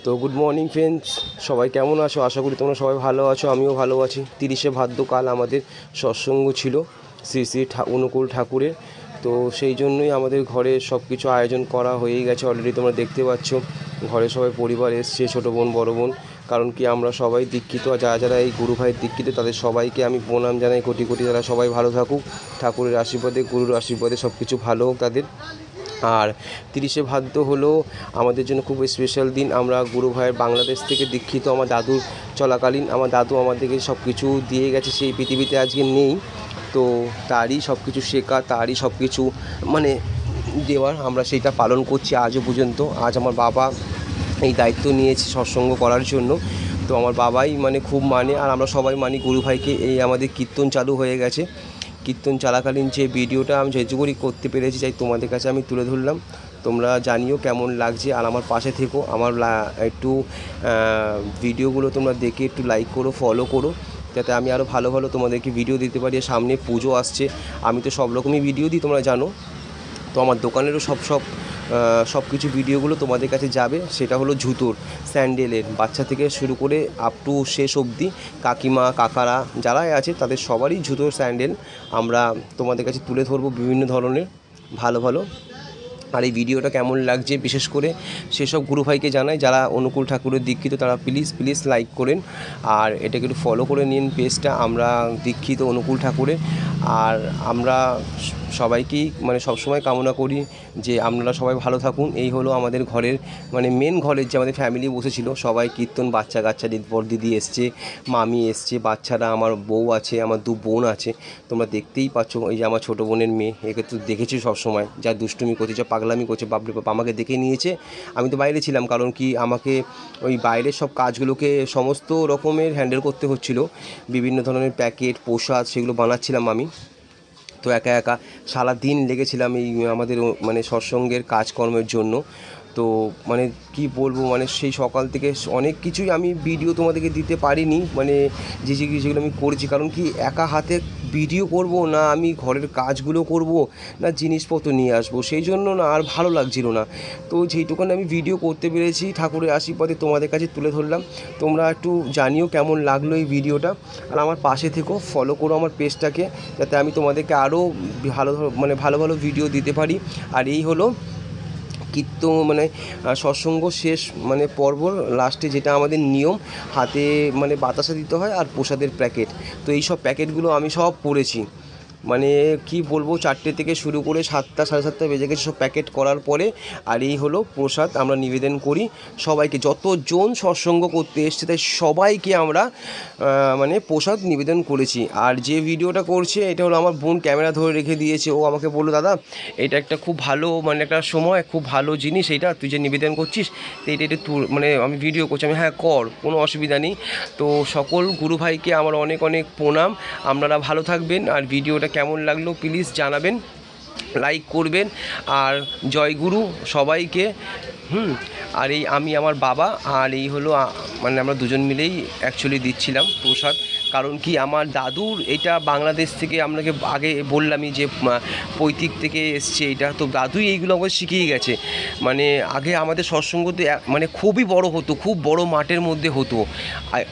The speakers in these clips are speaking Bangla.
তো গুড মর্নিং ফ্রেন্ডস, সবাই কেমন আছো? আশা করি তোমরা সবাই ভালো আছো, আমিও ভালো আছি। 30শে ভাদ্র কাল আমাদের সৎসঙ্গ ছিল শ্রী শ্রী অনুকূল ঠাকুরের। তো সেই জন্যই আমাদের ঘরে সব কিছু আয়োজন করা হয়েই গেছে অলরেডি। তোমরা দেখতে পাচ্ছ ঘরে সবাই পরিবার এসছে, ছোটো বোন বড় বোন। কারণ কি আমরা সবাই দীক্ষিত, আর যারা যারা এই গুরু ভাইয়ের দীক্ষিত তাদের সবাইকে আমি প্রণাম জানাই কোটি কোটি। তারা সবাই ভালো থাকুক, ঠাকুরের আশীর্বাদে, গুরুর আশীর্বাদে সব কিছু ভালো হোক তাদের। আর 30শে ভাদ্র হলো আমাদের জন্য খুব স্পেশাল দিন। আমরা গুরু ভাইয়ের বাংলাদেশ থেকে দীক্ষিত। আমার দাদুর চলাকালীন আমার দাদু আমাদেরকে সব কিছু দিয়ে গেছে, সেই পৃথিবীতে আজকে নেই। তো তারই সব কিছু শেখা, তারই সব কিছু মানে দেওয়ার, আমরা সেইটা পালন করছি আজও পর্যন্ত। আজ আমার বাবা এই দায়িত্ব নিয়েছে সৎসঙ্গ করার জন্য। তো আমার বাবাই মানে খুব মানে, আর আমরা সবাই মানি গুরু ভাইকে। এই আমাদের কীর্তন চালু হয়ে গেছে। কীর্তন চলাকালীন যে ভিডিওটা আমি যেটুকুনি করতে পেরেছি তাই তোমাদের কাছে আমি তুলে ধরলাম। তোমরা জানিও কেমন লাগছে, আর আমার পাশে থেকো। আমার একটু ভিডিওগুলো তোমরা দেখে একটু লাইক করো, ফলো করো, যাতে আমি আরও ভালো ভালো তোমাদেরকে ভিডিও দিতে পারি। সামনে পুজো আসছে, আমি তো সব রকমই ভিডিও দিই তোমরা জানো। তো আমার দোকানেরও সব কিছু ভিডিওগুলো তোমাদের কাছে যাবে। সেটা হলো জুতোর, স্যান্ডেলের, বাচ্চা থেকে শুরু করে আপ টু শেষ অবধি কাকিমা কাকারা যারাই আছে তাদের সবারই জুতোর স্যান্ডেল আমরা তোমাদের কাছে তুলে ধরবো, বিভিন্ন ধরনের ভালো ভালো। আর এই ভিডিওটা কেমন লাগছে বিশেষ করে সেসব গুরু ভাইকে জানাই যারা অনুকূল ঠাকুরের দীক্ষিত, তারা প্লিজ লাইক করেন, আর এটাকে একটু ফলো করে নিন পেজটা। আমরা দীক্ষিত অনুকূল ঠাকুরের, আর আমরা সবাইকেই মানে সবসময় কামনা করি যে আপনারা সবাই ভালো থাকুন। এই হলো আমাদের ঘরের মানে মেন ঘরের যে আমাদের ফ্যামিলি বসেছিল সবাই কীর্তন, বাচ্চা কাচ্চা, দিদি এসছে, মামি এসছে, বাচ্চারা, আমার বউ আছে, আমার 2 বোন আছে। তোমরা দেখতেই পাচ্ছ, এই যে আমার ছোটো বোনের মেয়ে, একে তো দেখেছি সবসময় যা দুষ্টুমি করছে, যা পাগলামি করছে, বাপরে বাপ। আমাকে দেখে নিয়েছে, আমি তো বাইরে ছিলাম, কারণ কি আমাকে ওই বাইরের সব কাজগুলোকে সমস্ত রকমের হ্যান্ডেল করতে হচ্ছিলো। বিভিন্ন ধরনের প্যাকেট, প্রসাদ সেগুলো বানাচ্ছিলাম আমি। তো একা একা সারা দিন লেগেছিলাম এই আমাদের মানে সৎসঙ্গের কাজকর্মের জন্য। তো মানে কি বলবো, মানে সেই সকাল থেকে অনেক কিছুই আমি ভিডিও তোমাদেরকে দিতে পারিনি, মানে যেগুলো আমি করেছি। কারণ কি একা হাতে ভিডিও করব না, আমি ঘরের কাজগুলো করব না, জিনিসপত্র নিয়ে আসবো, সেই জন্য না আর ভালো লাগছিল না। তো যেইটুকুনি আমি ভিডিও করতে পেরেছি ঠাকুরের আশীর্বাদে তোমাদের কাছে তুলে ধরলাম। তোমরা একটু জানিও কেমন লাগলো এই ভিডিওটা, আর আমার পাশে থেকো, ফলো করো আমার পেজটাকে, যাতে আমি তোমাদেরকে আরও ভালো ভালো ভিডিও দিতে পারি। আর এই হলো কীর্তন মানে সৎসঙ্গ শেষ মানে পর্ব লাস্টে যেটা আমাদের নিয়ম, হাতে মানে বাতাসা দিতে হয় আর প্রসাদের প্যাকেট। তো এই সব প্যাকেটগুলো আমি সব পড়েছি, মানে কি বলবো, 4টে থেকে শুরু করে 7টা, 7:30 বেজে গেছে সব প্যাকেট করার পরে। আর এই হলো প্রসাদ আমরা নিবেদন করি সবাইকে, যতজন সৎসঙ্গ করতে এসছে তাই সবাইকে আমরা মানে প্রসাদ নিবেদন করেছি। আর যে ভিডিওটা করছে এটা হলো আমার বোন, ক্যামেরা ধরে রেখে দিয়েছে। ও আমাকে বললো, দাদা এটা একটা খুব ভালো মানে একটা সময়, খুব ভালো জিনিস এইটা, তুই যে নিবেদন করছিস তো এটা তোর মানে আমি ভিডিও করছি। আমি হ্যাঁ কর, কোনো অসুবিধা নেই। তো সকল গুরু ভাইকে আমার অনেক অনেক প্রণাম। আপনারা ভালো থাকবেন, আর ভিডিওটা কেমন লাগলো প্লিজ জানাবেন, লাইক করবেন, আর জয় গুরু সবাইকে। আর এই আমি, আমার বাবা, আর এই হলো মানে আমরা দুজন মিলেই অ্যাকচুয়ালি দিচ্ছিলাম প্রসাদ। কারণ কি আমার দাদুর এটা বাংলাদেশ থেকে, আপনাকে আগে বললামই যে পৈতৃক থেকে এসছে এটা, তো দাদুই এইগুলো আমাকে শিখিয়ে গেছে। মানে আগে আমাদের সৎসঙ্গতে মানে খুবই বড় হতো, খুব বড় মাঠের মধ্যে হতো।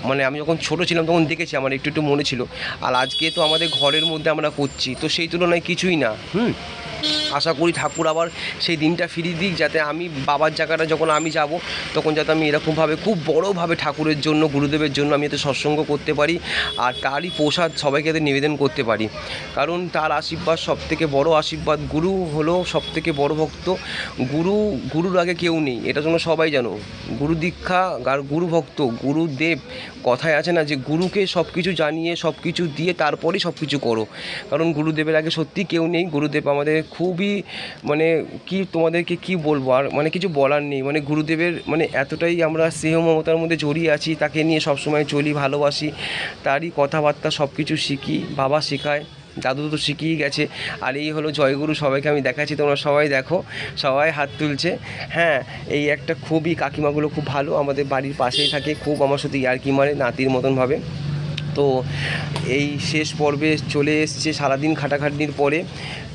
মানে আমি যখন ছোটো ছিলাম তখন দেখেছি, আমার একটু একটু মনে ছিল। আর আজকে তো আমাদের ঘরের মধ্যে আমরা করছি, তো সেই তুলনায় কিছুই না। আশা করি ঠাকুর আবার সেই দিনটা ফিরিয়ে দিক, যাতে আমি বাবার জায়গাটা যখন আমি যাব তখন যাতে আমি এরকমভাবে খুব বড়োভাবে ঠাকুরের জন্য, গুরুদেবের জন্য আমি এতে সৎসঙ্গ করতে পারি, আর তারই প্রসাদ সবাইকে এতে নিবেদন করতে পারি। কারণ তার আশীর্বাদ সবথেকে বড় আশীর্বাদ। গুরু হলো সবথেকে বড় ভক্ত। গুরুর আগে কেউ নেই, এটা জন্য সবাই জানো। গুরু দীক্ষা আর গুরু ভক্ত, গুরুদেব, কথায় আছে না যে গুরুকে সব কিছু জানিয়ে সব কিছু দিয়ে তারপরেই সব কিছু করো। কারণ গুরুদেবের আগে সত্যি কেউ নেই। গুরুদেব আমাদের খুবই মানে কি তোমাদেরকে কি বলবো, আর মানে কিছু বলার নেই। মানে গুরুদেবের মানে এতটাই আমরা স্নেহ মমতার মধ্যে জড়িয়ে আছি, তাকে নিয়ে সবসময় চলি, ভালোবাসি, তারই কথাবার্তা সব কিছু শিখি। বাবা শেখায়, দাদু তো শিখিয়ে গেছে। আর এই হলো জয়গুরু, সবাইকে আমি দেখাচ্ছি, তোমরা সবাই দেখো, সবাই হাত তুলছে। হ্যাঁ, এই একটা খুবই, কাকিমাগুলো খুব ভালো, আমাদের বাড়ির পাশেই থাকে, খুব আমার সাথে ইয়ার্কি মারে নাতির মতনভাবে। তো এই শেষ পর্বে চলে এসছে সারাদিন খাটাখাটনির পরে।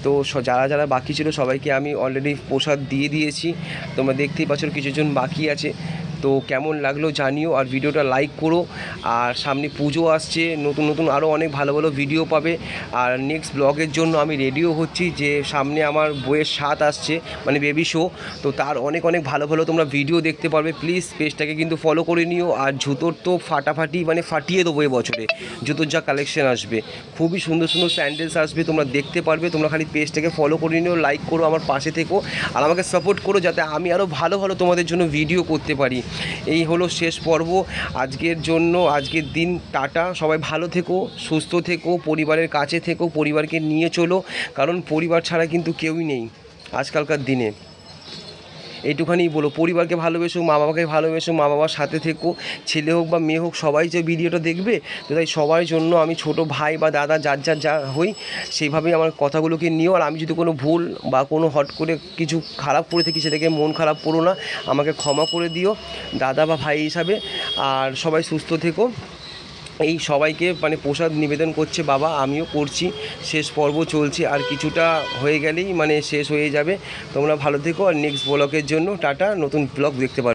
তো যারা যারা বাকি ছিল সবাইকে আমি অলরেডি প্রসাদ দিয়ে দিয়েছি, তোমরা দেখতেই পাচ্ছ কিছুজন বাকি আছে। তো কেমন লাগলো জানিও, আর ভিডিওটা লাইক করো। আর সামনে পুজো আসছে, নতুন নতুন আরও অনেক ভালো ভালো ভিডিও পাবে। আর নেক্সট ব্লগের জন্য আমি রেডিও হচ্ছি, যে সামনে আমার বইয়ের 7 আসছে, মানে বেবি শো। তো তার অনেক অনেক ভালো ভালো তোমরা ভিডিও দেখতে পারবে। প্লিজ পেজটাকে কিন্তু ফলো করে নিও। আর জুতোর তো ফাটাফাটি, মানে ফাটিয়ে দেবো এবছরে জুতোর যা কালেকশন আসবে, খুবই সুন্দর সুন্দর স্যান্ডেলস আসবে, তোমরা দেখতে পারবে। তোমরা খালি পেজটাকে ফলো করে নিও, লাইক করো, আমার পাশে থেকো, আর আমাকে সাপোর্ট করো, যাতে আমি আরও ভালো ভালো তোমাদের জন্য ভিডিও করতে পারি। এই হলো শেষ পর্ব আজকের জন্য, আজকের দিন। টাটা, সবাই ভালো থেকো, সুস্থ থেকো, পরিবারের কাছে থেকো, পরিবারকে নিয়ে চলো, কারণ পরিবার ছাড়া কিন্তু কেউই নেই আজকালকার দিনে। এইটুখানি বলো, পরিবারকে ভালোবেসো, মা বাবাকে ভালোবেসো, মা বাবার সাথে থেকো, ছেলে হোক বা মেয়ে হোক, সবাই যে ভিডিওটা দেখবে। তো তাই সবার জন্য আমি ছোট ভাই বা দাদা যার যার যা হই, সেইভাবেই আমার কথাগুলোকে নিও। আর আমি যদি কোনো ভুল বা কোনো হট করে কিছু খারাপ করে থাকি, সেটাকে মন খারাপ করো না, আমাকে ক্ষমা করে দিও দাদা বা ভাই হিসাবে। আর সবাই সুস্থ থেকো। এই সবাইকে মানে প্রসাদ নিবেদন করছে বাবা, আমিও করছি। শেষ পর্ব চলছে, আর কিছুটা হয়ে গেলেই মানে শেষ হয়ে যাবে। তোমরা ভালো থেকো, আর নেক্সট ব্লগের জন্য টাটা, নতুন ব্লগ দেখতে পারো।